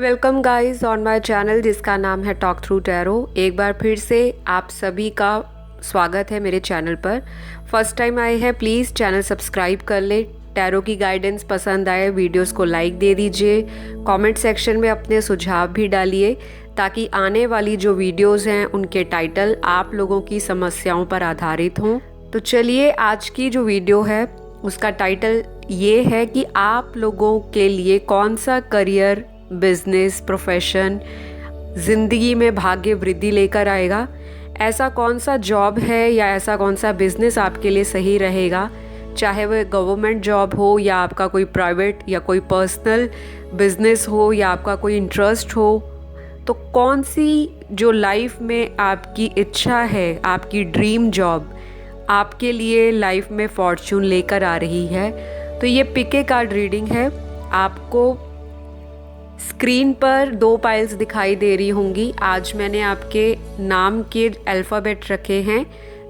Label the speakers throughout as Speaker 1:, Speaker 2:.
Speaker 1: Welcome guys on my channel जिसका नाम है टॉक थ्रू टैरो। एक बार फिर से आप सभी का स्वागत है मेरे चैनल पर। फर्स्ट टाइम आए हैं प्लीज़ चैनल सब्सक्राइब कर ले। टैरो की गाइडेंस पसंद आए वीडियोस को लाइक दे दीजिए। कमेंट सेक्शन में अपने सुझाव भी डालिए ताकि आने वाली जो वीडियोस हैं उनके टाइटल आप लोगों की समस्याओं पर आधारित हों। तो चलिए आज की जो वीडियो है उसका टाइटल ये है कि आप लोगों के लिए कौन सा करियर, बिजनेस, प्रोफेशन ज़िंदगी में भाग्य वृद्धि लेकर आएगा। ऐसा कौन सा जॉब है या ऐसा कौन सा बिजनेस आपके लिए सही रहेगा, चाहे वह गवर्नमेंट जॉब हो या आपका कोई प्राइवेट या कोई पर्सनल बिजनेस हो या आपका कोई इंटरेस्ट हो। तो कौन सी जो लाइफ में आपकी इच्छा है, आपकी ड्रीम जॉब आपके लिए लाइफ में फॉर्च्यून लेकर आ रही है। तो ये पिके कार्ड रीडिंग है। आपको स्क्रीन पर 2 पाइल्स दिखाई दे रही होंगी। आज मैंने आपके नाम के अल्फ़ाबेट रखे हैं।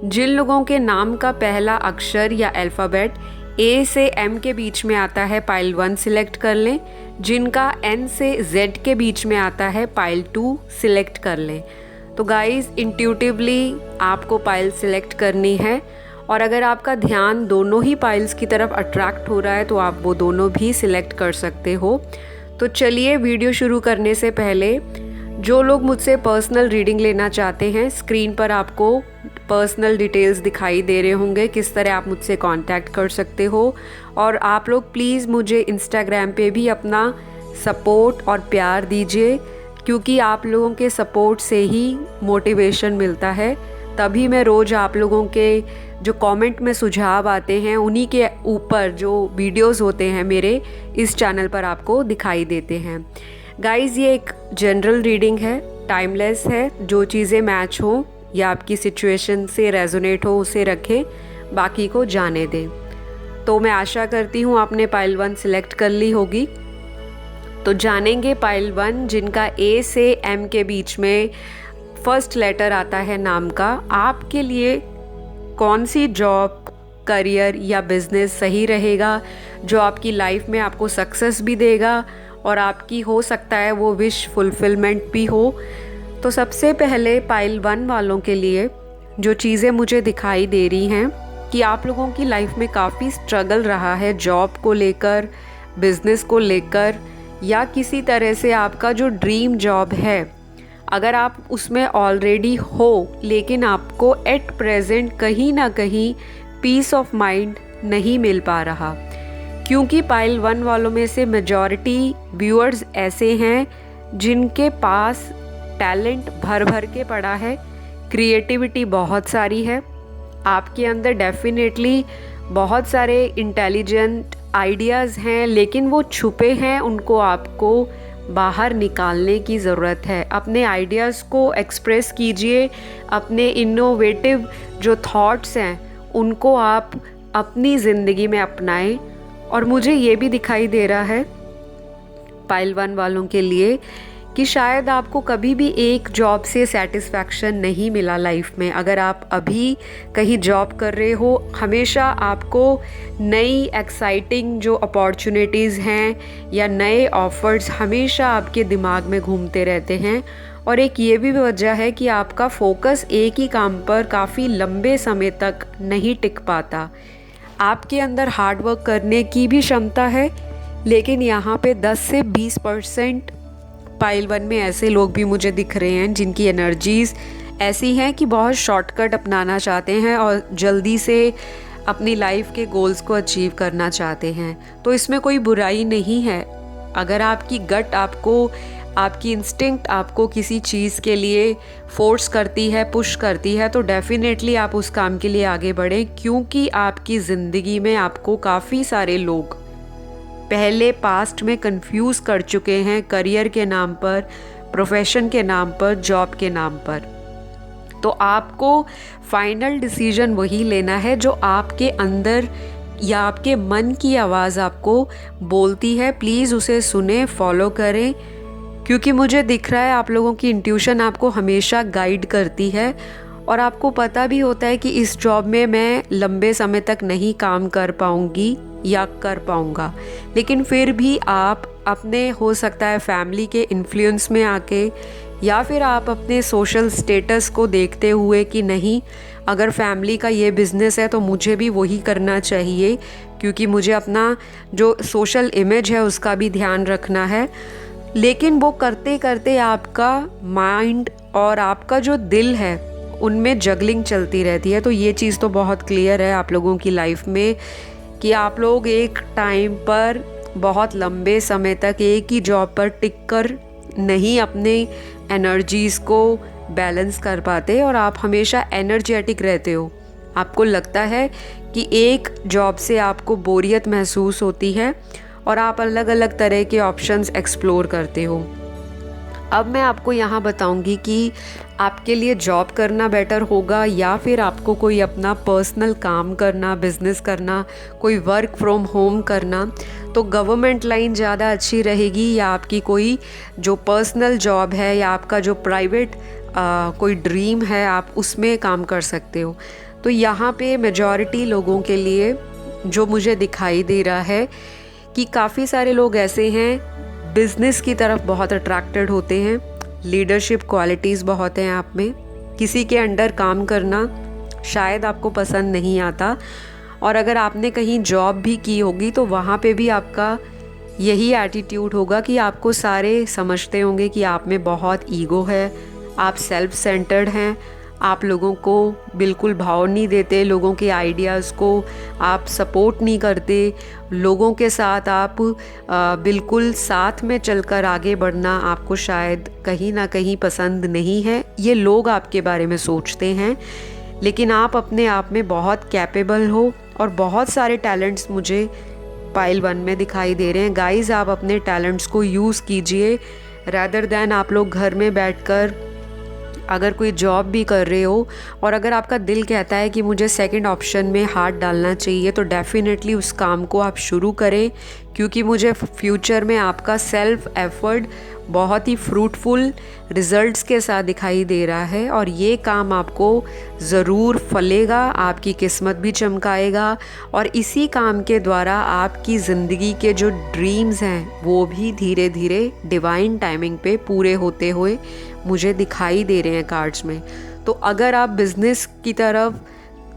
Speaker 1: जिन लोगों के नाम का पहला अक्षर या अल्फ़ाबेट ए से एम के बीच में आता है पाइल 1 सिलेक्ट कर लें। जिनका एन से जेड के बीच में आता है पाइल 2 सिलेक्ट कर लें। तो गाइस इंट्यूटिवली आपको पाइल सिलेक्ट करनी है और अगर आपका ध्यान दोनों ही पाइल्स की तरफ अट्रैक्ट हो रहा है तो आप वो दोनों भी सिलेक्ट कर सकते हो। तो चलिए वीडियो शुरू करने से पहले जो लोग मुझसे पर्सनल रीडिंग लेना चाहते हैं, स्क्रीन पर आपको पर्सनल डिटेल्स दिखाई दे रहे होंगे किस तरह आप मुझसे कांटेक्ट कर सकते हो। और आप लोग प्लीज़ मुझे इंस्टाग्राम पे भी अपना सपोर्ट और प्यार दीजिए क्योंकि आप लोगों के सपोर्ट से ही मोटिवेशन मिलता है। तभी मैं रोज़ आप लोगों के जो कमेंट में सुझाव आते हैं उन्हीं के ऊपर जो वीडियोस होते हैं मेरे इस चैनल पर आपको दिखाई देते हैं। गाइस ये एक जनरल रीडिंग है, टाइमलेस है। जो चीज़ें मैच हो या आपकी सिचुएशन से रेजोनेट हो उसे रखें, बाकी को जाने दें। तो मैं आशा करती हूँ आपने पाइल 1 सिलेक्ट कर ली होगी। तो जानेंगे पाइल 1 जिनका ए से एम के बीच में फर्स्ट लेटर आता है नाम का, आपके लिए कौन सी जॉब, करियर या बिजनेस सही रहेगा जो आपकी लाइफ में आपको सक्सेस भी देगा और आपकी हो सकता है वो विश फुलफिलमेंट भी हो। तो सबसे पहले पाइल 1 वालों के लिए जो चीज़ें मुझे दिखाई दे रही हैं कि आप लोगों की लाइफ में काफ़ी स्ट्रगल रहा है जॉब को लेकर, बिजनेस को लेकर या किसी तरह से आपका जो ड्रीम जॉब है अगर आप उसमें ऑलरेडी हो लेकिन आपको एट प्रेजेंट कहीं ना कहीं पीस ऑफ माइंड नहीं मिल पा रहा। क्योंकि पाइल 1 वालों में से मेजॉरिटी व्यूअर्स ऐसे हैं जिनके पास टैलेंट भर भर के पड़ा है, क्रिएटिविटी बहुत सारी है, आपके अंदर डेफिनेटली बहुत सारे इंटेलिजेंट आइडियाज़ हैं लेकिन वो छुपे हैं, उनको आपको बाहर निकालने की ज़रूरत है। अपने आइडियाज़ को एक्सप्रेस कीजिए, अपने इनोवेटिव जो थॉट्स हैं उनको आप अपनी ज़िंदगी में अपनाएं। और मुझे ये भी दिखाई दे रहा है पाइल 1 वालों के लिए कि शायद आपको कभी भी एक जॉब से सेटिस्फैक्शन नहीं मिला लाइफ में। अगर आप अभी कहीं जॉब कर रहे हो, हमेशा आपको नई एक्साइटिंग जो अपॉर्चुनिटीज़ हैं या नए ऑफ़र्स हमेशा आपके दिमाग में घूमते रहते हैं। और एक ये भी वजह है कि आपका फोकस एक ही काम पर काफ़ी लंबे समय तक नहीं टिक पाता। आपके अंदर हार्ड वर्क करने की भी क्षमता है लेकिन यहाँ पे 10 से 20% पाइल 1 में ऐसे लोग भी मुझे दिख रहे हैं जिनकी एनर्जीज़ ऐसी हैं कि बहुत शॉर्टकट अपनाना चाहते हैं और जल्दी से अपनी लाइफ के गोल्स को अचीव करना चाहते हैं। तो इसमें कोई बुराई नहीं है। अगर आपकी गट आपको, आपकी इंस्टिंक्ट आपको किसी चीज़ के लिए फोर्स करती है, पुश करती है तो डेफिनेटली आप उस काम के लिए आगे बढ़ें क्योंकि आपकी ज़िंदगी में आपको काफ़ी सारे लोग पहले पास्ट में कंफ्यूज कर चुके हैं करियर के नाम पर, प्रोफेशन के नाम पर, जॉब के नाम पर। तो आपको फाइनल डिसीजन वही लेना है जो आपके अंदर या आपके मन की आवाज़ आपको बोलती है। प्लीज़ उसे सुने, फॉलो करें क्योंकि मुझे दिख रहा है आप लोगों की इंट्यूशन आपको हमेशा गाइड करती है और आपको पता भी होता है कि इस जॉब में मैं लंबे समय तक नहीं काम कर पाऊंगी या कर पाऊंगा, लेकिन फिर भी आप अपने हो सकता है फैमिली के इन्फ्लुएंस में आके, या फिर आप अपने सोशल स्टेटस को देखते हुए कि नहीं, अगर फैमिली का ये बिज़नेस है तो मुझे भी वही करना चाहिए, क्योंकि मुझे अपना जो सोशल इमेज है उसका भी ध्यान रखना है। लेकिन वो करते करते आपका माइंड और आपका जो दिल है उनमें जगलिंग चलती रहती है। तो ये चीज़ तो बहुत क्लियर है आप लोगों की लाइफ में कि आप लोग एक टाइम पर बहुत लंबे समय तक एक ही जॉब पर टिक कर नहीं अपने एनर्जीज़ को बैलेंस कर पाते, और आप हमेशा एनर्जेटिक रहते हो। आपको लगता है कि एक जॉब से आपको बोरियत महसूस होती है और आप अलग अलग तरह के ऑप्शंस एक्सप्लोर करते हो। अब मैं आपको यहाँ बताऊँगी कि आपके लिए जॉब करना बेटर होगा या फिर आपको कोई अपना पर्सनल काम करना, बिज़नेस करना, कोई वर्क फ्रॉम होम करना। तो गवर्नमेंट लाइन ज़्यादा अच्छी रहेगी या आपकी कोई जो पर्सनल जॉब है या आपका जो प्राइवेट कोई ड्रीम है आप उसमें काम कर सकते हो। तो यहाँ पे मेजॉरिटी लोगों के लिए जो मुझे दिखाई दे रहा है कि काफ़ी सारे लोग ऐसे हैं बिज़नेस की तरफ बहुत अट्रैक्टेड होते हैं, लीडरशिप क्वालिटीज़ बहुत हैं आप में, किसी के अंडर काम करना शायद आपको पसंद नहीं आता, और अगर आपने कहीं जॉब भी की होगी तो वहाँ पे भी आपका यही एटीट्यूड होगा कि आपको सारे समझते होंगे कि आप में बहुत ईगो है, आप सेल्फ सेंटर्ड हैं, आप लोगों को बिल्कुल भाव नहीं देते, लोगों के आइडियाज़ को आप सपोर्ट नहीं करते, लोगों के साथ आप बिल्कुल साथ में चलकर आगे बढ़ना आपको शायद कहीं ना कहीं पसंद नहीं है। ये लोग आपके बारे में सोचते हैं, लेकिन आप अपने आप में बहुत कैपेबल हो और बहुत सारे टैलेंट्स मुझे पाइल 1 में दिखाई दे रहे हैं। गाइस, आप अपने टैलेंट्स को यूज़ कीजिए रादर दैन आप लोग घर में बैठकर अगर कोई जॉब भी कर रहे हो और अगर आपका दिल कहता है कि मुझे सेकंड ऑप्शन में हाथ डालना चाहिए तो डेफिनेटली उस काम को आप शुरू करें, क्योंकि मुझे फ्यूचर में आपका सेल्फ एफर्ट बहुत ही फ्रूटफुल रिजल्ट्स के साथ दिखाई दे रहा है और ये काम आपको ज़रूर फलेगा, आपकी किस्मत भी चमकाएगा और इसी काम के द्वारा आपकी ज़िंदगी के जो ड्रीम्स हैं वो भी धीरे धीरे डिवाइन टाइमिंग पे पूरे होते हुए मुझे दिखाई दे रहे हैं कार्ड्स में। तो अगर आप बिज़नेस की तरफ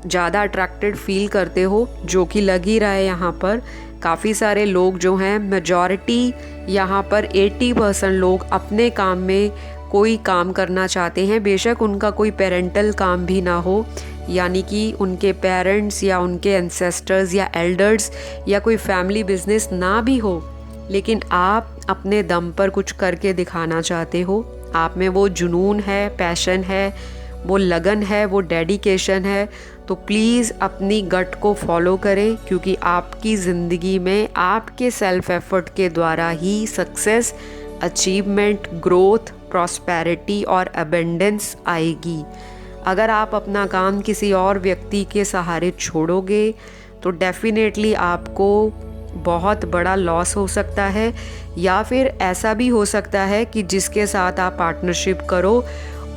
Speaker 1: ज़्यादा अट्रैक्टेड फील करते हो, जो कि लग ही रहा है यहाँ पर काफ़ी सारे लोग जो हैं, मेजॉरिटी यहाँ पर 80% लोग अपने काम में कोई काम करना चाहते हैं, बेशक उनका कोई पेरेंटल काम भी ना हो, यानी कि उनके पेरेंट्स या उनके एंसेस्टर्स या एल्डर्स या कोई फैमिली बिजनेस ना भी हो, लेकिन आप अपने दम पर कुछ करके दिखाना चाहते हो। आप में वो जुनून है, पैशन है, वो लगन है, वो डेडिकेशन है, तो प्लीज़ अपनी गट को फॉलो करें, क्योंकि आपकी ज़िंदगी में आपके सेल्फ एफर्ट के द्वारा ही सक्सेस, अचीवमेंट, ग्रोथ, प्रॉस्पेरिटी और अबेंडेंस आएगी। अगर आप अपना काम किसी और व्यक्ति के सहारे छोड़ोगे तो डेफिनेटली आपको बहुत बड़ा लॉस हो सकता है, या फिर ऐसा भी हो सकता है कि जिसके साथ आप पार्टनरशिप करो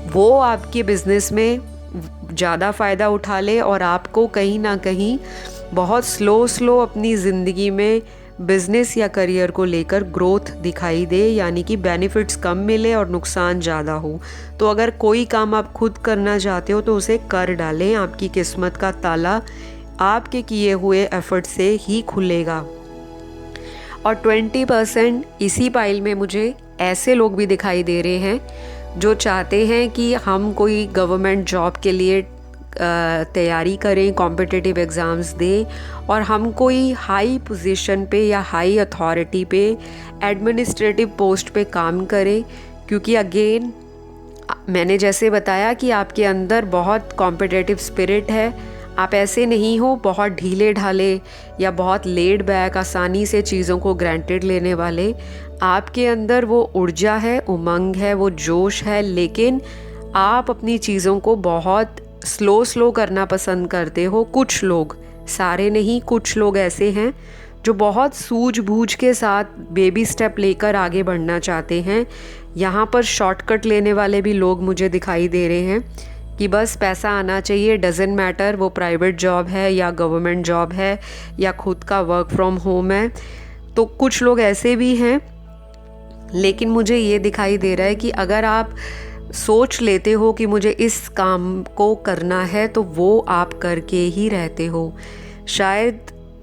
Speaker 1: वो आपके बिज़नेस में ज़्यादा फ़ायदा उठा ले और आपको कहीं ना कहीं बहुत स्लो अपनी ज़िंदगी में बिज़नेस या करियर को लेकर ग्रोथ दिखाई दे, यानी कि बेनिफिट्स कम मिले और नुकसान ज़्यादा हो। तो अगर कोई काम आप खुद करना चाहते हो तो उसे कर डालें, आपकी किस्मत का ताला आपके किए हुए एफर्ट से ही खुलेगा। और 20% इसी पाइल में मुझे ऐसे लोग भी दिखाई दे रहे हैं जो चाहते हैं कि हम कोई गवर्नमेंट जॉब के लिए तैयारी करें, कॉम्पिटिटिव एग्ज़ाम्स दें और हम कोई हाई पोजीशन पे या हाई अथॉरिटी पे एडमिनिस्ट्रेटिव पोस्ट पे काम करें, क्योंकि अगेन मैंने जैसे बताया कि आपके अंदर बहुत कॉम्पिटिटिव स्पिरिट है। आप ऐसे नहीं हो बहुत ढीले ढाले या बहुत लेड बैक आसानी से चीज़ों को ग्रांटेड लेने वाले। आपके अंदर वो ऊर्जा है, उमंग है, वो जोश है, लेकिन आप अपनी चीज़ों को बहुत स्लो करना पसंद करते हो। कुछ लोग, सारे नहीं, कुछ लोग ऐसे हैं जो बहुत सूझबूझ के साथ बेबी स्टेप लेकर आगे बढ़ना चाहते हैं। यहाँ पर शॉर्टकट लेने वाले भी लोग मुझे दिखाई दे रहे हैं कि बस पैसा आना चाहिए, डजेंट मैटर वो प्राइवेट जॉब है या गवर्नमेंट जॉब है या खुद का वर्क फ्रॉम होम है। तो कुछ लोग ऐसे भी हैं लेकिन मुझे ये दिखाई दे रहा है कि अगर आप सोच लेते हो कि मुझे इस काम को करना है तो वो आप करके ही रहते हो। शायद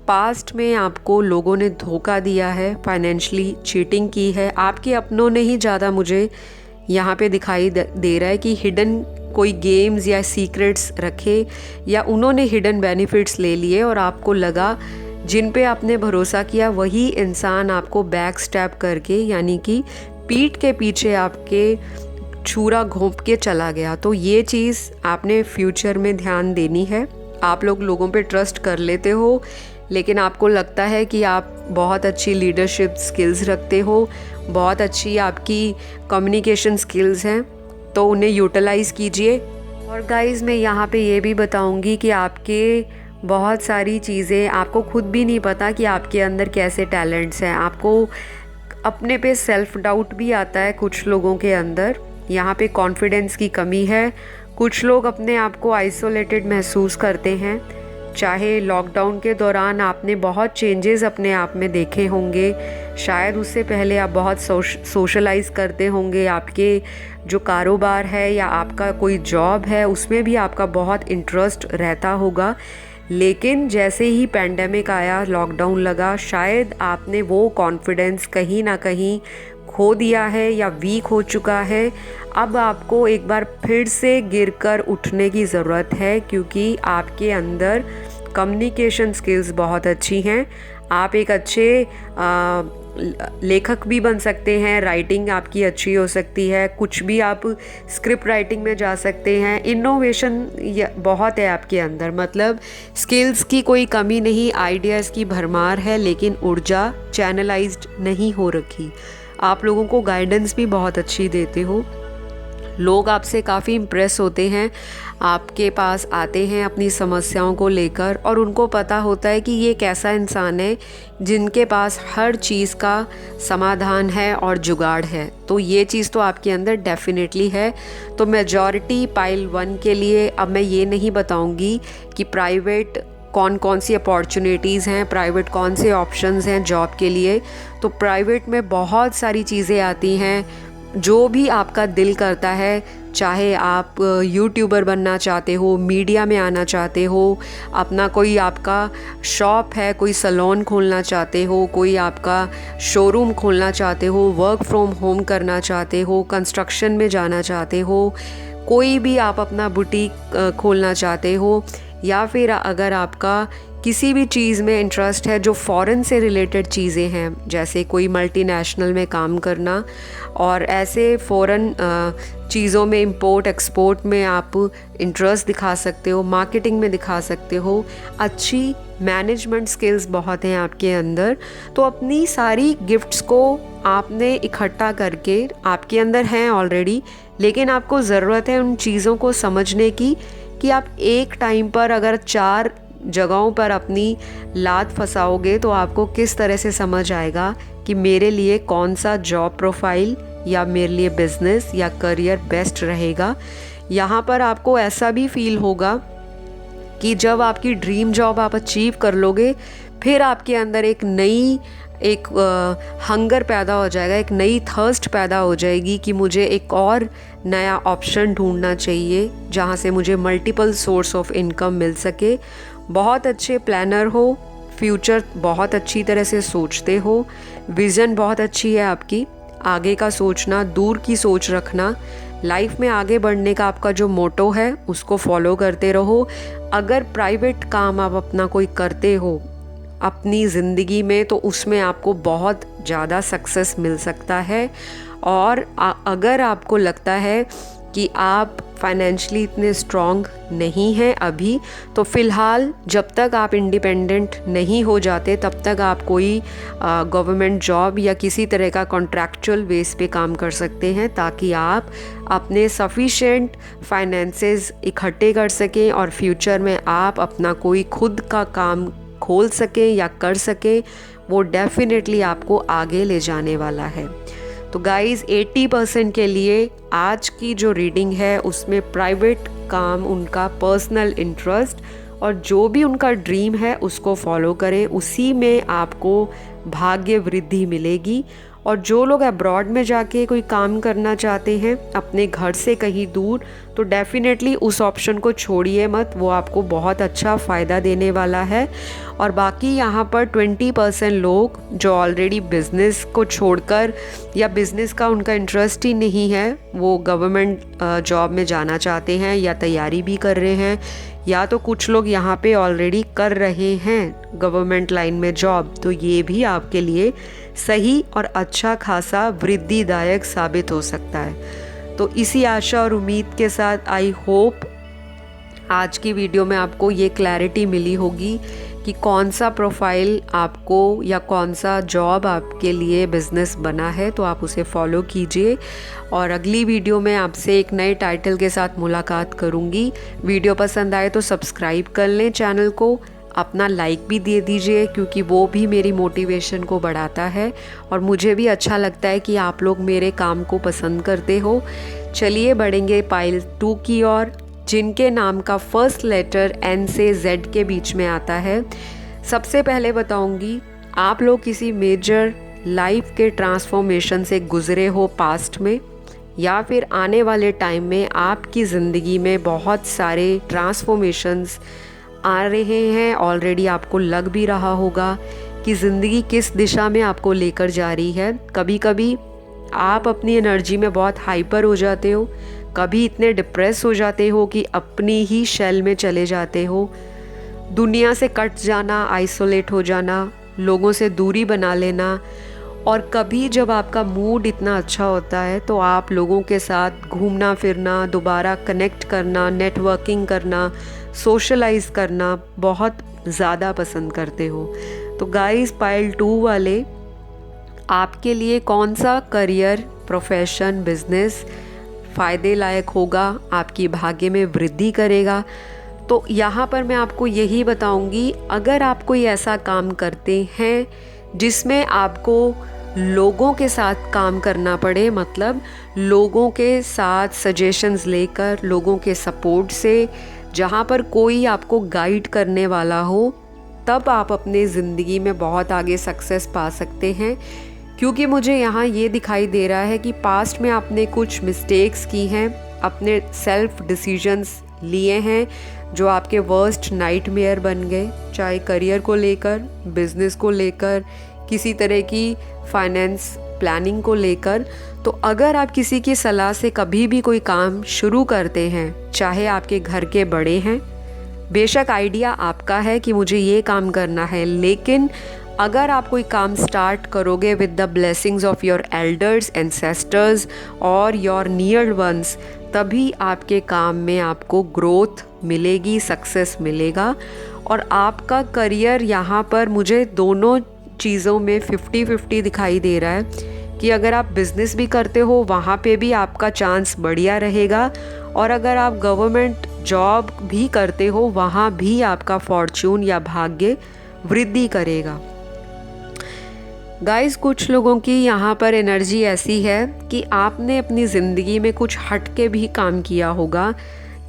Speaker 1: पास्ट में आपको लोगों ने धोखा दिया है, फाइनेंशियली चीटिंग की है, आपके अपनों ने ही ज़्यादा मुझे यहाँ पे दिखाई दे रहा है कि हिडन कोई गेम्स या सीक्रेट्स रखे, या उन्होंने हिडन बेनिफिट्स ले लिए और आपको लगा जिन पे आपने भरोसा किया वही इंसान आपको बैक स्टैप करके, यानी कि पीठ के पीछे आपके छुरा घोंप के चला गया। तो ये चीज़ आपने फ्यूचर में ध्यान देनी है। आप लोगों पे ट्रस्ट कर लेते हो, लेकिन आपको लगता है कि आप बहुत अच्छी लीडरशिप स्किल्स रखते हो, बहुत अच्छी आपकी कम्युनिकेशन स्किल्स हैं, तो उन्हें यूटिलाइज़ कीजिए। और गाइज़ मैं यहाँ पे ये भी बताऊँगी कि आपके बहुत सारी चीज़ें आपको खुद भी नहीं पता कि आपके अंदर कैसे टैलेंट्स हैं। आपको अपने पे सेल्फ डाउट भी आता है कुछ लोगों के अंदर, यहाँ पे कॉन्फिडेंस की कमी है। कुछ लोग अपने आप को आइसोलेटेड महसूस करते हैं। चाहे लॉकडाउन के दौरान आपने बहुत चेंजेस अपने आप में देखे होंगे, शायद उससे पहले आप बहुत सोशलाइज करते होंगे, आपके जो कारोबार है या आपका कोई जॉब है उसमें भी आपका बहुत इंटरेस्ट रहता होगा, लेकिन जैसे ही पैंडेमिक आया, लॉकडाउन लगा, शायद आपने वो कॉन्फिडेंस कहीं ना कहीं खो दिया है या वीक हो चुका है। अब आपको एक बार फिर से गिरकर उठने की ज़रूरत है, क्योंकि आपके अंदर कम्युनिकेशन स्किल्स बहुत अच्छी हैं। आप एक अच्छे लेखक भी बन सकते हैं, राइटिंग आपकी अच्छी हो सकती है, कुछ भी आप स्क्रिप्ट राइटिंग में जा सकते हैं। इनोवेशन बहुत है आपके अंदर, मतलब स्किल्स की कोई कमी नहीं, आइडियाज़ की भरमार है, लेकिन ऊर्जा चैनलाइज्ड नहीं हो रखी। आप लोगों को गाइडेंस भी बहुत अच्छी देते हो, लोग आपसे काफ़ी इम्प्रेस होते हैं, आपके पास आते हैं अपनी समस्याओं को लेकर, और उनको पता होता है कि ये एक ऐसा इंसान है जिनके पास हर चीज़ का समाधान है और जुगाड़ है। तो ये चीज़ तो आपके अंदर डेफिनेटली है। तो मेजॉरिटी पाइल 1 के लिए अब मैं ये नहीं बताऊंगी कि प्राइवेट कौन कौन सी अपॉर्चुनिटीज़ हैं, प्राइवेट कौन से ऑप्शंस हैं जॉब के लिए। तो प्राइवेट में बहुत सारी चीज़ें आती हैं, जो भी आपका दिल करता है, चाहे आप यूट्यूबर बनना चाहते हो, मीडिया में आना चाहते हो, अपना कोई आपका शॉप है, कोई सैलून खोलना चाहते हो, कोई आपका शोरूम खोलना चाहते हो, वर्क फ्रॉम होम करना चाहते हो, कंस्ट्रक्शन में जाना चाहते हो, कोई भी आप अपना बुटीक खोलना चाहते हो, या फिर अगर आपका किसी भी चीज़ में इंटरेस्ट है जो फ़ॉरेन से रिलेटेड चीज़ें हैं, जैसे कोई मल्टीनेशनल में काम करना, और ऐसे फ़ॉरेन चीज़ों में इंपोर्ट एक्सपोर्ट में आप इंटरेस्ट दिखा सकते हो, मार्केटिंग में दिखा सकते हो, अच्छी मैनेजमेंट स्किल्स बहुत हैं आपके अंदर। तो अपनी सारी गिफ्ट्स को आपने इकट्ठा करके, आपके अंदर हैं ऑलरेडी, लेकिन आपको ज़रूरत है उन चीज़ों को समझने की कि आप एक टाइम पर अगर 4 जगहों पर अपनी लात फंसाओगे तो आपको किस तरह से समझ आएगा कि मेरे लिए कौन सा जॉब प्रोफाइल या मेरे लिए बिज़नेस या करियर बेस्ट रहेगा। यहाँ पर आपको ऐसा भी फील होगा कि जब आपकी ड्रीम जॉब आप अचीव कर लोगे, फिर आपके अंदर एक हंगर पैदा हो जाएगा, एक नई थर्स्ट पैदा हो जाएगी कि मुझे एक और नया ऑप्शन ढूंढना चाहिए जहाँ से मुझे मल्टीपल सोर्स ऑफ इनकम मिल सके। बहुत अच्छे प्लानर हो, फ्यूचर बहुत अच्छी तरह से सोचते हो, विज़न बहुत अच्छी है आपकी, आगे का सोचना, दूर की सोच रखना, लाइफ में आगे बढ़ने का आपका जो मोटो है उसको फॉलो करते रहो। अगर प्राइवेट काम आप अपना कोई करते हो अपनी ज़िंदगी में, तो उसमें आपको बहुत ज़्यादा सक्सेस मिल सकता है। और अगर आपको लगता है कि आप फाइनेंशियली इतने स्ट्रॉन्ग नहीं हैं अभी, तो फ़िलहाल जब तक आप इंडिपेंडेंट नहीं हो जाते तब तक आप कोई गवर्नमेंट जॉब या किसी तरह का कॉन्ट्रैक्चुअल बेस पे काम कर सकते हैं, ताकि आप अपने सफिशेंट फाइनेंसेस इकट्ठे कर सकें और फ्यूचर में आप अपना कोई खुद का काम खोल सकें या कर सकें। वो डेफिनेटली आपको आगे ले जाने वाला है। तो गाइज़ 80% के लिए आज की जो रीडिंग है उसमें प्राइवेट काम, उनका पर्सनल इंटरेस्ट और जो भी उनका ड्रीम है उसको फॉलो करें, उसी में आपको भाग्य वृद्धि मिलेगी। और जो लोग अब्रॉड में जाके कोई काम करना चाहते हैं अपने घर से कहीं दूर, तो डेफ़िनेटली उस ऑप्शन को छोड़िए मत, वो आपको बहुत अच्छा फ़ायदा देने वाला है। और बाकी यहाँ पर 20% लोग जो ऑलरेडी बिज़नेस को छोड़कर या बिज़नेस का उनका इंटरेस्ट ही नहीं है, वो गवर्नमेंट जॉब में जाना चाहते हैं या तैयारी भी कर रहे हैं, या तो कुछ लोग यहाँ पे ऑलरेडी कर रहे हैं गवर्नमेंट लाइन में जॉब, तो ये भी आपके लिए सही और अच्छा खासा वृद्धिदायक साबित हो सकता है। तो इसी आशा और उम्मीद के साथ आई होप आज की वीडियो में आपको ये क्लैरिटी मिली होगी कि कौन सा प्रोफाइल आपको या कौन सा जॉब आपके लिए बिज़नेस बना है, तो आप उसे फॉलो कीजिए। और अगली वीडियो में आपसे एक नए टाइटल के साथ मुलाकात करूँगी। वीडियो पसंद आए तो सब्सक्राइब कर लें चैनल को, अपना लाइक भी दे दीजिए क्योंकि वो भी मेरी मोटिवेशन को बढ़ाता है और मुझे भी अच्छा लगता है कि आप लोग मेरे काम को पसंद करते हो। चलिए बढ़ेंगे पार्ट 2 की ओर, जिनके नाम का फर्स्ट लेटर N से Z के बीच में आता है। सबसे पहले बताऊंगी, आप लोग किसी मेजर लाइफ के ट्रांसफॉर्मेशन से गुजरे हो पास्ट में, या फिर आने वाले टाइम में आपकी ज़िंदगी में बहुत सारे ट्रांसफॉर्मेशंस आ रहे हैं। ऑलरेडी आपको लग भी रहा होगा कि ज़िंदगी किस दिशा में आपको लेकर जा रही है। कभी कभी आप अपनी एनर्जी में बहुत हाइपर हो जाते हो, कभी इतने डिप्रेस हो जाते हो कि अपनी ही शेल में चले जाते हो। दुनिया से कट जाना, आइसोलेट हो जाना, लोगों से दूरी बना लेना। और कभी जब आपका मूड इतना अच्छा होता है तो आप लोगों के साथ घूमना फिरना, दोबारा कनेक्ट करना, नेटवर्किंग करना, सोशलाइज करना बहुत ज़्यादा पसंद करते हो। तो गाइस, पार्ट 2 वाले आपके लिए कौन सा करियर, प्रोफेशन, बिजनेस फ़ायदे लायक होगा, आपकी भाग्य में वृद्धि करेगा, तो यहाँ पर मैं आपको यही बताऊंगी। अगर आप कोई ऐसा काम करते हैं जिसमें आपको लोगों के साथ काम करना पड़े, मतलब लोगों के साथ सजेशंस लेकर, लोगों के सपोर्ट से, जहाँ पर कोई आपको गाइड करने वाला हो, तब आप अपने ज़िंदगी में बहुत आगे सक्सेस पा सकते हैं। क्योंकि मुझे यहाँ ये दिखाई दे रहा है कि पास्ट में आपने कुछ मिस्टेक्स की हैं, अपने सेल्फ डिसीजंस लिए हैं जो आपके वर्स्ट नाइटमेयर बन गए, चाहे करियर को लेकर, बिजनेस को लेकर, किसी तरह की फाइनेंस प्लानिंग को लेकर। तो अगर आप किसी की सलाह से कभी भी कोई काम शुरू करते हैं, चाहे आपके घर के बड़े हैं, बेशक आइडिया आपका है कि मुझे ये काम करना है, लेकिन अगर आप कोई काम स्टार्ट करोगे with the blessings of your elders, ancestors और योर नियर वंस, तभी आपके काम में आपको ग्रोथ मिलेगी, सक्सेस मिलेगा। और आपका करियर यहाँ पर मुझे दोनों चीज़ों में 50-50 दिखाई दे रहा है कि अगर आप बिज़नेस भी करते हो वहाँ पे भी आपका चांस बढ़िया रहेगा, और अगर आप गवर्नमेंट जॉब भी करते हो वहाँ भी आपका फॉर्च्यून या भाग्य वृद्धि करेगा। गाइस, कुछ लोगों की यहाँ पर एनर्जी ऐसी है कि आपने अपनी ज़िंदगी में कुछ हट के भी काम किया होगा।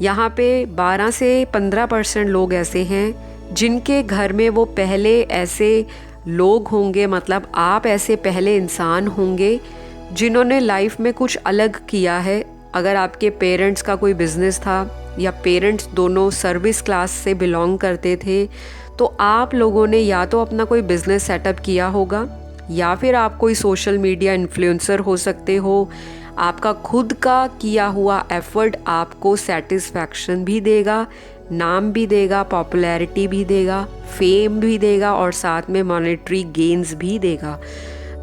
Speaker 1: यहाँ पे 12 से 15% लोग ऐसे हैं जिनके घर में वो पहले ऐसे लोग होंगे, मतलब आप ऐसे पहले इंसान होंगे जिन्होंने लाइफ में कुछ अलग किया है। अगर आपके पेरेंट्स का कोई बिज़नेस था या पेरेंट्स दोनों सर्विस क्लास से बिलोंग करते थे, तो आप लोगों ने या तो अपना कोई बिज़नेस सेटअप किया होगा, या फिर आप कोई सोशल मीडिया इन्फ्लुएंसर हो सकते हो। आपका खुद का किया हुआ एफर्ट आपको सेटिस्फैक्शन भी देगा, नाम भी देगा, पॉपुलैरिटी भी देगा, फेम भी देगा और साथ में मॉनेटरी गेन्स भी देगा।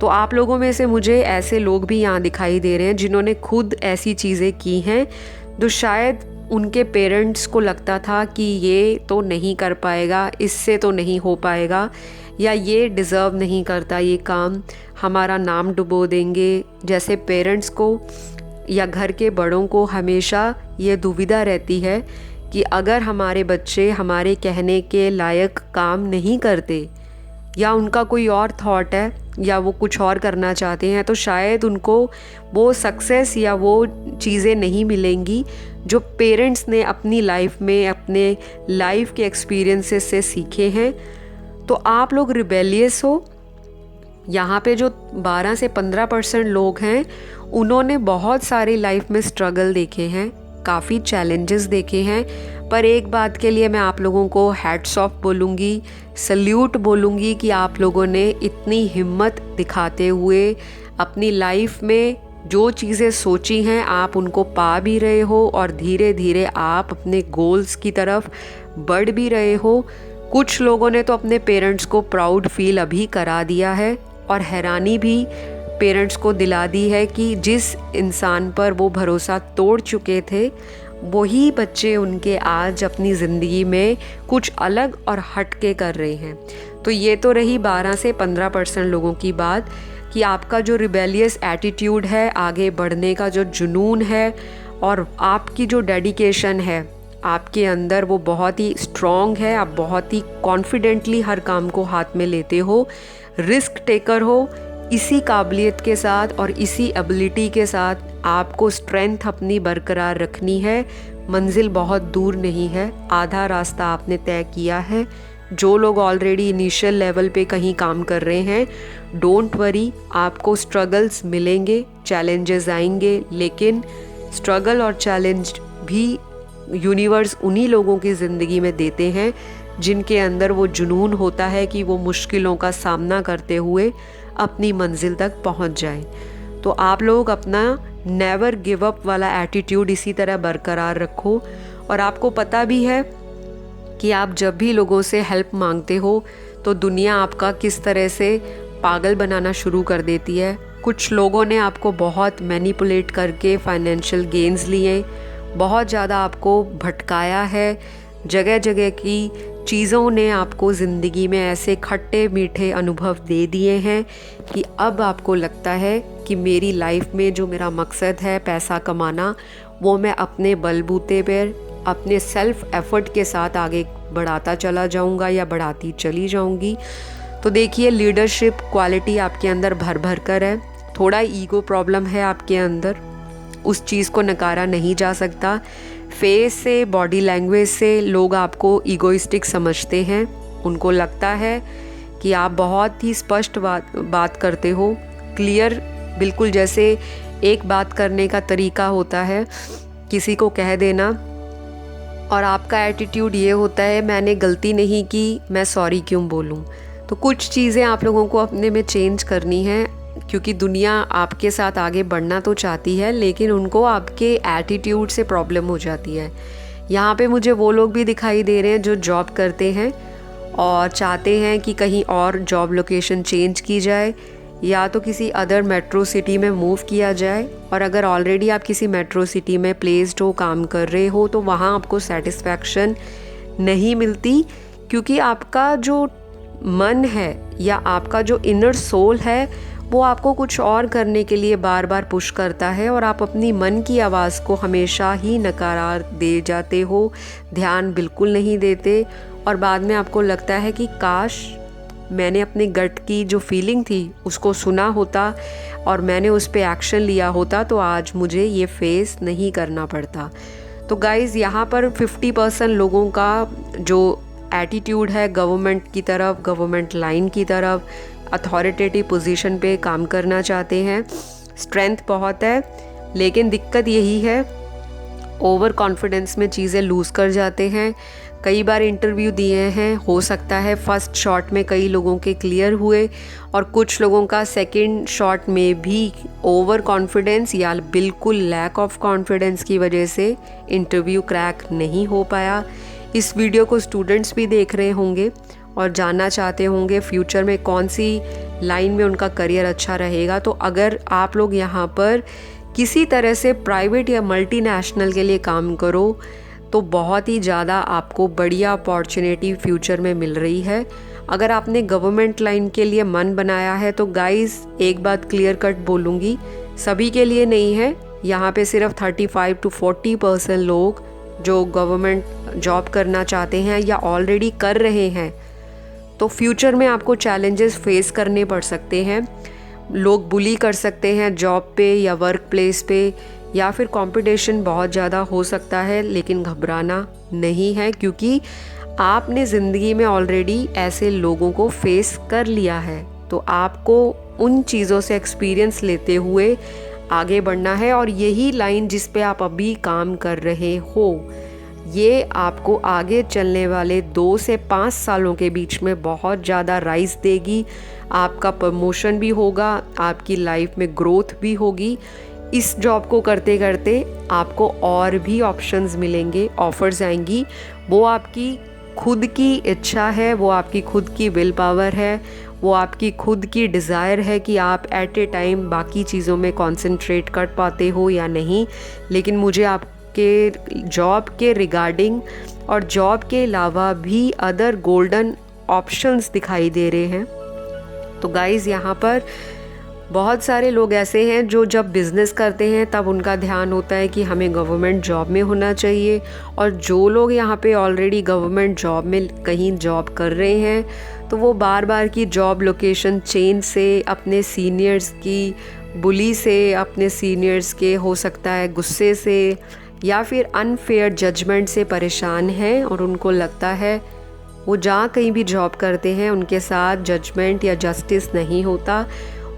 Speaker 1: तो आप लोगों में से मुझे ऐसे लोग भी यहाँ दिखाई दे रहे हैं जिन्होंने खुद ऐसी चीज़ें की हैं जो शायद उनके पेरेंट्स को लगता था कि ये तो नहीं कर पाएगा, इससे तो नहीं हो पाएगा, या ये डिज़र्व नहीं करता ये काम, हमारा नाम डुबो देंगे। जैसे पेरेंट्स को या घर के बड़ों को हमेशा ये दुविधा रहती है कि अगर हमारे बच्चे हमारे कहने के लायक काम नहीं करते, या उनका कोई और थॉट है, या वो कुछ और करना चाहते हैं, तो शायद उनको वो सक्सेस या वो चीज़ें नहीं मिलेंगी जो पेरेंट्स ने अपनी लाइफ में, अपने लाइफ के एक्सपीरियंसेस से सीखे हैं। तो आप लोग रिबेलियस हो, यहाँ पे जो 12 से 15% लोग हैं उन्होंने बहुत सारी लाइफ में स्ट्रगल देखे हैं, काफ़ी चैलेंजेस देखे हैं, पर एक बात के लिए मैं आप लोगों को हैट्स ऑफ बोलूँगी, सल्यूट बोलूँगी कि आप लोगों ने इतनी हिम्मत दिखाते हुए अपनी लाइफ में जो चीज़ें सोची हैं आप उनको पा भी रहे हो और धीरे धीरे आप अपने गोल्स की तरफ बढ़ भी रहे हो। कुछ लोगों ने तो अपने पेरेंट्स को प्राउड फील अभी करा दिया है और हैरानी भी पेरेंट्स को दिला दी है कि जिस इंसान पर वो भरोसा तोड़ चुके थे वही बच्चे उनके आज अपनी ज़िंदगी में कुछ अलग और हट के कर रहे हैं। तो ये तो रही 12 से 15% लोगों की बात कि आपका जो रिबेलियस एटीट्यूड है, आगे बढ़ने का जो जुनून है और आपकी जो डेडिकेशन है आपके अंदर वो बहुत ही स्ट्रॉन्ग है। आप बहुत ही कॉन्फिडेंटली हर काम को हाथ में लेते हो, रिस्क टेकर हो। इसी काबिलियत के साथ और इसी एबिलिटी के साथ आपको स्ट्रेंथ अपनी बरकरार रखनी है। मंजिल बहुत दूर नहीं है, आधा रास्ता आपने तय किया है। जो लोग ऑलरेडी इनिशियल लेवल पे कहीं काम कर रहे हैं, डोंट वरी, आपको स्ट्रगल्स मिलेंगे, चैलेंजेस आएंगे, लेकिन स्ट्रगल और चैलेंज भी यूनिवर्स उन्हीं लोगों की ज़िंदगी में देते हैं जिनके अंदर वो जुनून होता है कि वो मुश्किलों का सामना करते हुए अपनी मंजिल तक पहुंच जाएं। तो आप लोग अपना नेवर गिव अप वाला एटीट्यूड इसी तरह बरकरार रखो। और आपको पता भी है कि आप जब भी लोगों से हेल्प मांगते हो तो दुनिया आपका किस तरह से पागल बनाना शुरू कर देती है। कुछ लोगों ने आपको बहुत मैनिपुलेट करके फाइनेंशियल गेन्स लिए, बहुत ज़्यादा आपको भटकाया है, जगह जगह की चीज़ों ने आपको ज़िंदगी में ऐसे खट्टे मीठे अनुभव दे दिए हैं कि अब आपको लगता है कि मेरी लाइफ में जो मेरा मकसद है पैसा कमाना, वो मैं अपने बलबूते पर अपने सेल्फ एफर्ट के साथ आगे बढ़ाता चला जाऊंगा या बढ़ाती चली जाऊंगी। तो देखिए, लीडरशिप क्वालिटी आपके अंदर भर भर कर है। थोड़ा ईगो प्रॉब्लम है आपके अंदर, उस चीज़ को नकारा नहीं जा सकता। फेस से, बॉडी लैंग्वेज से लोग आपको ईगोइस्टिक समझते हैं। उनको लगता है कि आप बहुत ही स्पष्ट बात करते हो, क्लियर, बिल्कुल जैसे एक बात करने का तरीका होता है किसी को कह देना, और आपका एटीट्यूड ये होता है मैंने गलती नहीं की, मैं सॉरी क्यों बोलूं। तो कुछ चीज़ें आप लोगों को अपने में चेंज करनी है, क्योंकि दुनिया आपके साथ आगे बढ़ना तो चाहती है लेकिन उनको आपके एटीट्यूड से प्रॉब्लम हो जाती है। यहाँ पे मुझे वो लोग भी दिखाई दे रहे हैं जो जॉब करते हैं और चाहते हैं कि कहीं और जॉब लोकेशन चेंज की जाए या तो किसी अदर मेट्रो सिटी में मूव किया जाए। और अगर ऑलरेडी आप किसी मेट्रो सिटी में प्लेस्ड हो, काम कर रहे हो, तो वहाँ आपको सेटिस्फैक्शन नहीं मिलती, क्योंकि आपका जो मन है या आपका जो इनर सोल है वो आपको कुछ और करने के लिए बार बार पुश करता है और आप अपनी मन की आवाज़ को हमेशा ही नकार दे जाते हो, ध्यान बिल्कुल नहीं देते। और बाद में आपको लगता है कि काश मैंने अपने गट की जो फीलिंग थी उसको सुना होता और मैंने उस पर एक्शन लिया होता तो आज मुझे ये फेस नहीं करना पड़ता। तो गाइज़, यहाँ पर 50% लोगों का जो एटीट्यूड है गवर्नमेंट की तरफ, गवर्नमेंट लाइन की तरफ, अथॉरिटेटिव पोजीशन पे काम करना चाहते हैं, स्ट्रेंथ बहुत है, लेकिन दिक्कत यही है ओवर कॉन्फिडेंस में चीज़ें लूज़ कर जाते हैं। कई बार इंटरव्यू दिए हैं, हो सकता है फर्स्ट शॉट में कई लोगों के क्लियर हुए और कुछ लोगों का सेकंड शॉट में भी ओवर कॉन्फिडेंस या बिल्कुल लैक ऑफ कॉन्फिडेंस की वजह से इंटरव्यू क्रैक नहीं हो पाया। इस वीडियो को स्टूडेंट्स भी देख रहे होंगे और जानना चाहते होंगे फ्यूचर में कौन सी लाइन में उनका करियर अच्छा रहेगा। तो अगर आप लोग यहाँ पर किसी तरह से प्राइवेट या मल्टीनेशनल के लिए काम करो तो बहुत ही ज़्यादा आपको बढ़िया अपॉर्चुनिटी फ्यूचर में मिल रही है। अगर आपने गवर्नमेंट लाइन के लिए मन बनाया है तो गाइस, एक बात क्लियर कट बोलूँगी, सभी के लिए नहीं है। यहाँ पे सिर्फ 35 to 40% लोग जो गवर्नमेंट जॉब करना चाहते हैं या ऑलरेडी कर रहे हैं। तो फ्यूचर में आपको चैलेंजेस फेस करने पड़ सकते हैं, लोग बुली कर सकते हैं जॉब पे या वर्क प्लेस पे, या फिर कंपटीशन बहुत ज़्यादा हो सकता है, लेकिन घबराना नहीं है क्योंकि आपने ज़िंदगी में ऑलरेडी ऐसे लोगों को फेस कर लिया है। तो आपको उन चीज़ों से एक्सपीरियंस लेते हुए आगे बढ़ना है और यही लाइन जिस पे आप अभी काम कर रहे हो ये आपको आगे चलने वाले 2 से 5 सालों के बीच में बहुत ज़्यादा राइज देगी। आपका प्रमोशन भी होगा, आपकी लाइफ में ग्रोथ भी होगी। इस जॉब को करते करते आपको और भी ऑप्शंस मिलेंगे, ऑफर्स आएंगी। वो आपकी खुद की इच्छा है, वो आपकी खुद की विल पावर है, वो आपकी खुद की डिज़ायर है कि आप एट ए टाइम बाकी चीज़ों में कंसंट्रेट कर पाते हो या नहीं। लेकिन मुझे आपके जॉब के रिगार्डिंग और जॉब के अलावा भी अदर गोल्डन ऑप्शंस दिखाई दे रहे हैं। तो गाइज़ यहाँ पर बहुत सारे लोग ऐसे हैं जो जब बिज़नेस करते हैं तब उनका ध्यान होता है कि हमें गवर्नमेंट जॉब में होना चाहिए, और जो लोग यहाँ पे ऑलरेडी गवर्नमेंट जॉब में कहीं जॉब कर रहे हैं तो वो बार बार की जॉब लोकेशन चेंज से, अपने सीनियर्स की बुली से, अपने सीनियर्स के हो सकता है गुस्से से या फिर अनफेयर जजमेंट से परेशान हैं, और उनको लगता है वो जहाँ कहीं भी जॉब करते हैं उनके साथ जजमेंट या जस्टिस नहीं होता,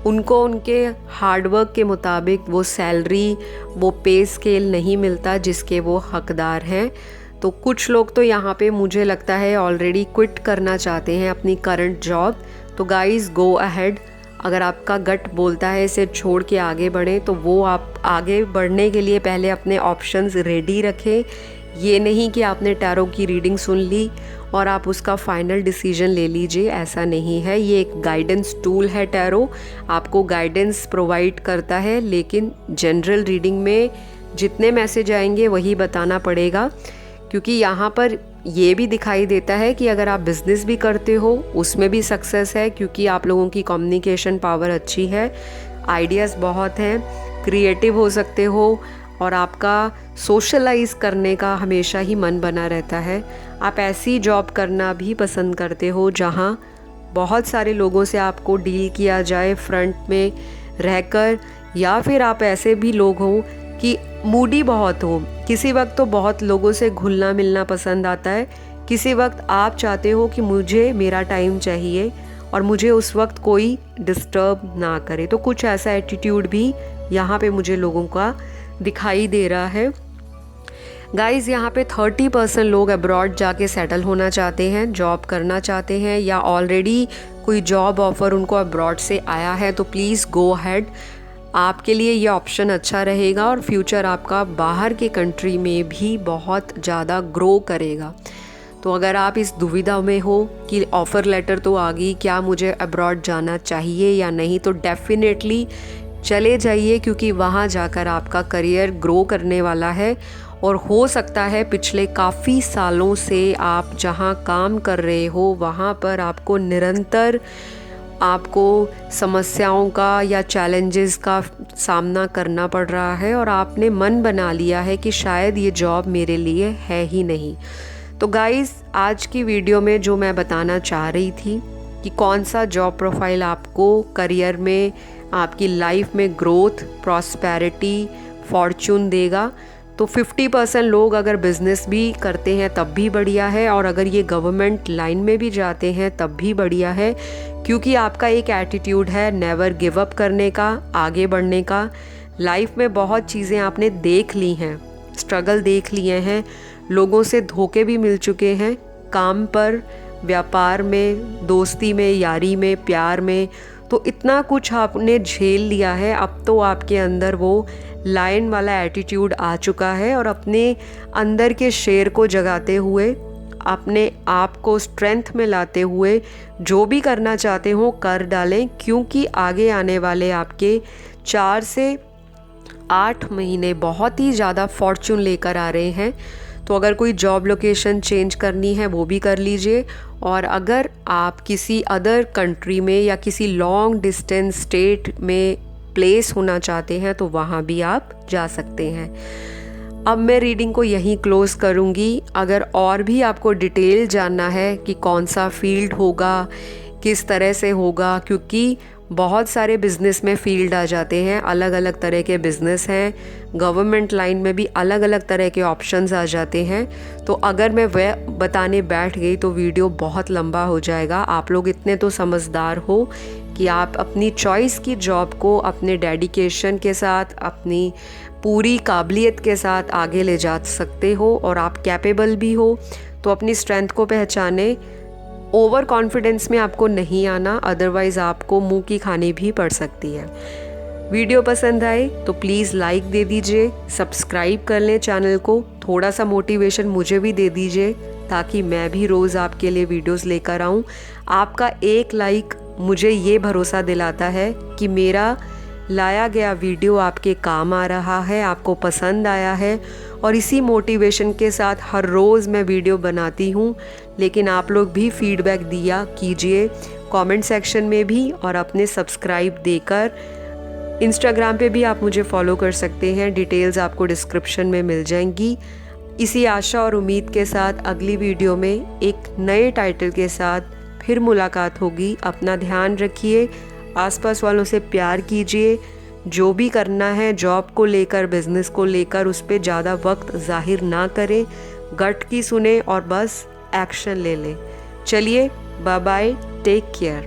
Speaker 1: उनको उनके हार्डवर्क के मुताबिक वो सैलरी, वो पे स्केल नहीं मिलता जिसके वो हकदार हैं। तो कुछ लोग तो यहाँ पे मुझे लगता है ऑलरेडी क्विट करना चाहते हैं अपनी करंट जॉब। तो गाइस गो अहेड, अगर आपका गट बोलता है इसे छोड़ के आगे बढ़ें तो वो आप आगे बढ़ने के लिए पहले अपने ऑप्शंस रेडी रखें। ये नहीं कि आपने टैरो की रीडिंग सुन ली और आप उसका फाइनल डिसीजन ले लीजिए, ऐसा नहीं है। ये एक गाइडेंस टूल है, टैरो आपको गाइडेंस प्रोवाइड करता है, लेकिन जनरल रीडिंग में जितने मैसेज आएंगे वही बताना पड़ेगा, क्योंकि यहाँ पर ये भी दिखाई देता है कि अगर आप बिज़नेस भी करते हो उसमें भी सक्सेस है, क्योंकि आप लोगों की कम्युनिकेशन पावर अच्छी है, आइडियाज़ बहुत हैं, क्रिएटिव हो सकते हो और आपका सोशलाइज करने का हमेशा ही मन बना रहता है। आप ऐसी जॉब करना भी पसंद करते हो जहाँ बहुत सारे लोगों से आपको डील किया जाए फ्रंट में रहकर, या फिर आप ऐसे भी लोग हो कि मूडी बहुत हो। किसी वक्त तो बहुत लोगों से घुलना मिलना पसंद आता है, किसी वक्त आप चाहते हो कि मुझे मेरा टाइम चाहिए और मुझे उस वक्त कोई डिस्टर्ब ना करे। तो कुछ ऐसा एटीट्यूड भी यहाँ पे मुझे लोगों का दिखाई दे रहा है। गाइज़ यहाँ पे 30% लोग अब्रॉड जाके सेटल होना चाहते हैं, जॉब करना चाहते हैं, या ऑलरेडी कोई जॉब ऑफ़र उनको अब्रॉड से आया है। तो प्लीज़ गो अहेड, आपके लिए ये ऑप्शन अच्छा रहेगा और फ्यूचर आपका बाहर के कंट्री में भी बहुत ज़्यादा ग्रो करेगा। तो अगर आप इस दुविधा में हो कि ऑफ़र लेटर तो आ गई, क्या मुझे अब्रॉड जाना चाहिए या नहीं, तो डेफिनेटली चले जाइए, क्योंकि वहाँ जाकर आपका करियर ग्रो करने वाला है। और हो सकता है पिछले काफ़ी सालों से आप जहाँ काम कर रहे हो वहाँ पर आपको निरंतर आपको समस्याओं का या चैलेंजेस का सामना करना पड़ रहा है और आपने मन बना लिया है कि शायद ये जॉब मेरे लिए है ही नहीं। तो गाइज़ आज की वीडियो में जो मैं बताना चाह रही थी कि कौन सा जॉब प्रोफाइल आपको करियर में, आपकी लाइफ में ग्रोथ, प्रॉस्पेरिटी, फॉर्चून देगा। तो 50% लोग अगर बिज़नेस भी करते हैं तब भी बढ़िया है, और अगर ये गवर्नमेंट लाइन में भी जाते हैं तब भी बढ़िया है, क्योंकि आपका एक एटीट्यूड है नेवर गिव अप करने का, आगे बढ़ने का। लाइफ में बहुत चीज़ें आपने देख ली हैं, स्ट्रगल देख लिए हैं, लोगों से धोखे भी मिल चुके हैं, काम पर, व्यापार में, दोस्ती में, यारी में, प्यार में। तो इतना कुछ आपने झेल लिया है, अब तो आपके अंदर वो लायन वाला एटीट्यूड आ चुका है, और अपने अंदर के शेर को जगाते हुए, अपने आप को स्ट्रेंथ में लाते हुए जो भी करना चाहते हो कर डालें, क्योंकि आगे आने वाले आपके 4 से 8 महीने बहुत ही ज़्यादा फॉर्चून लेकर आ रहे हैं। तो अगर कोई जॉब लोकेशन चेंज करनी है वो भी कर लीजिए, और अगर आप किसी अदर कंट्री में या किसी लॉन्ग डिस्टेंस स्टेट में प्लेस होना चाहते हैं तो वहाँ भी आप जा सकते हैं। अब मैं रीडिंग को यहीं क्लोज़ करूँगी। अगर और भी आपको डिटेल जानना है कि कौन सा फील्ड होगा, किस तरह से होगा, क्योंकि बहुत सारे बिज़नेस में फ़ील्ड आ जाते हैं, अलग अलग तरह के बिज़नेस हैं, गवर्नमेंट लाइन में भी अलग अलग तरह के ऑप्शंस आ जाते हैं। तो अगर मैं वह बताने बैठ गई तो वीडियो बहुत लंबा हो जाएगा। आप लोग इतने तो समझदार हो कि आप अपनी चॉइस की जॉब को अपने डेडिकेशन के साथ, अपनी पूरी काबिलियत के साथ आगे ले जा सकते हो और आप कैपेबल भी हो। तो अपनी स्ट्रेंथ को पहचाने, ओवर कॉन्फिडेंस में आपको नहीं आना, अदरवाइज़ आपको मुंह की खानी भी पड़ सकती है। वीडियो पसंद आए तो प्लीज़ लाइक दे दीजिए, सब्सक्राइब कर लें चैनल को, थोड़ा सा मोटिवेशन मुझे भी दे दीजिए ताकि मैं भी रोज़ आपके लिए वीडियोस लेकर आऊँ। आपका एक लाइक मुझे ये भरोसा दिलाता है कि मेरा लाया गया वीडियो आपके काम आ रहा है, आपको पसंद आया है, और इसी मोटिवेशन के साथ हर रोज़ मैं वीडियो बनाती हूँ। लेकिन आप लोग भी फीडबैक दिया कीजिए कमेंट सेक्शन में भी, और अपने सब्सक्राइब देकर इंस्टाग्राम पे भी आप मुझे फॉलो कर सकते हैं, डिटेल्स आपको डिस्क्रिप्शन में मिल जाएंगी। इसी आशा और उम्मीद के साथ अगली वीडियो में एक नए टाइटल के साथ फिर मुलाकात होगी। अपना ध्यान रखिए, आसपास वालों से प्यार कीजिए, जो भी करना है जॉब को लेकर, बिजनेस को लेकर, उस पर ज़्यादा वक्त जाहिर ना करें, गट की सुने और बस एक्शन ले लें। चलिए, बाय बाय, टेक केयर।